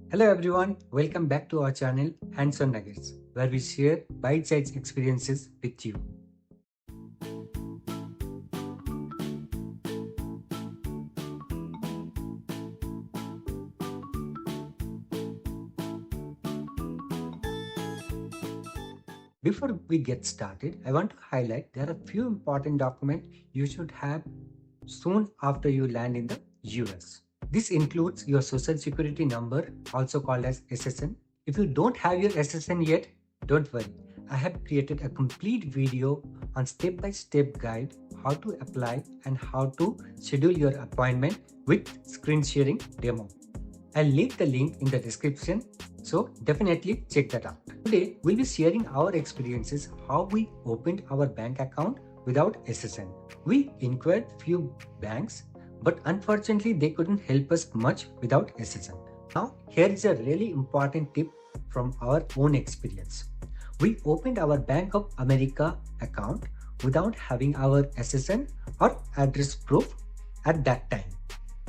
Hello everyone, welcome back to our channel Hands-on Nuggets, where we share bite-sized experiences with you. Before we get started, I want to highlight there are a few important documents you should have soon after you land in the US. This includes your social security number, also called as SSN. If you don't have your SSN yet, don't worry. I have created a complete video on step-by-step guide how to apply and how to schedule your appointment with screen sharing demo. I'll leave the link in the description, so definitely check that out. Today, we'll be sharing our experiences how we opened our bank account without SSN. We inquired few banks, but unfortunately they couldn't help us much without SSN. Now, here is a really important tip from our own experience. We opened our Bank of America account without having our SSN or address proof at that time.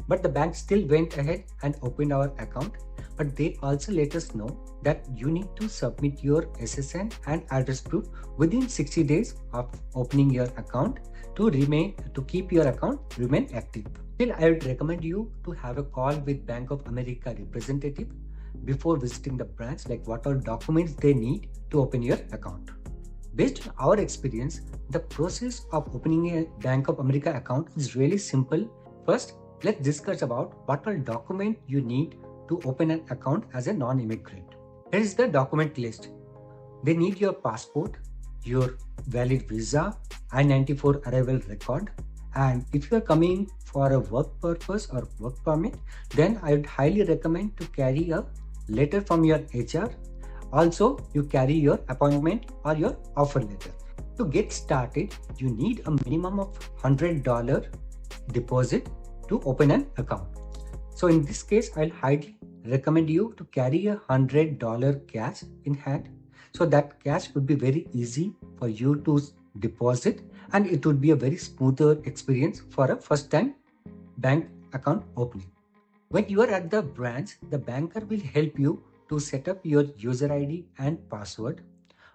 But the bank still went ahead and opened our account, but they also let us know that you need to submit your SSN and address proof within 60 days of opening your account to keep your account remain active. Still, I would recommend you to have a call with Bank of America representative before visiting the branch, like what all documents they need to open your account. Based on our experience, the process of opening a Bank of America account is really simple. First, let's discuss about what all document you need to open an account as a non-immigrant. Here is the document list. They need your passport, your valid visa, I-94 arrival record, and if you are coming for a work purpose or work permit, then I would highly recommend to carry a letter from your HR. Also, you carry your appointment or your offer letter. To get started, you need a minimum of $100 deposit to open an account. So in this case, I'll highly recommend you to carry a $100 cash in hand, so that cash would be very easy for you to deposit, and it would be a very smoother experience for a first time bank account opening. When you are at the branch, the banker will help you to set up your user ID and password.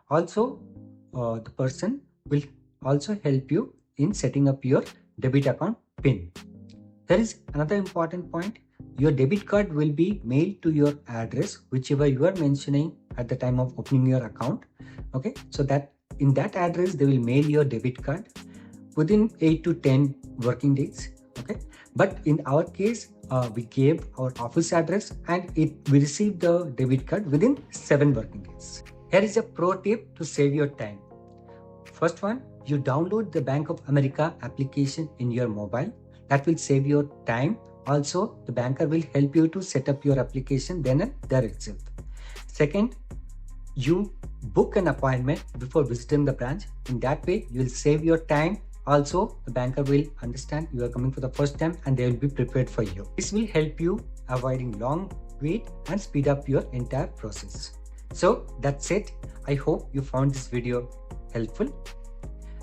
Also, the person will also help you in setting up your debit account PIN. There is another important point. Your debit card will be mailed to your address, whichever you are mentioning at the time of opening your account. Okay, so that in that address, they will mail your debit card within 8 to 10 working days. Okay, but in our case, we gave our office address and we received the debit card within 7 working days. Here is a pro tip to save your time. First one, you download the Bank of America application in your mobile. That will save your time. Also, the banker will help you to set up your application then and there itself. Second, you book an appointment before visiting the branch. In that way, you will save your time. Also, the banker will understand you are coming for the first time and they will be prepared for you. This will help you avoiding long wait and speed up your entire process. So that's it. I hope you found this video helpful.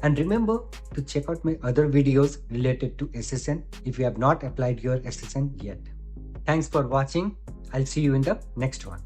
And remember to check out my other videos related to SSN if you have not applied your SSN yet. Thanks for watching. I'll see you in the next one.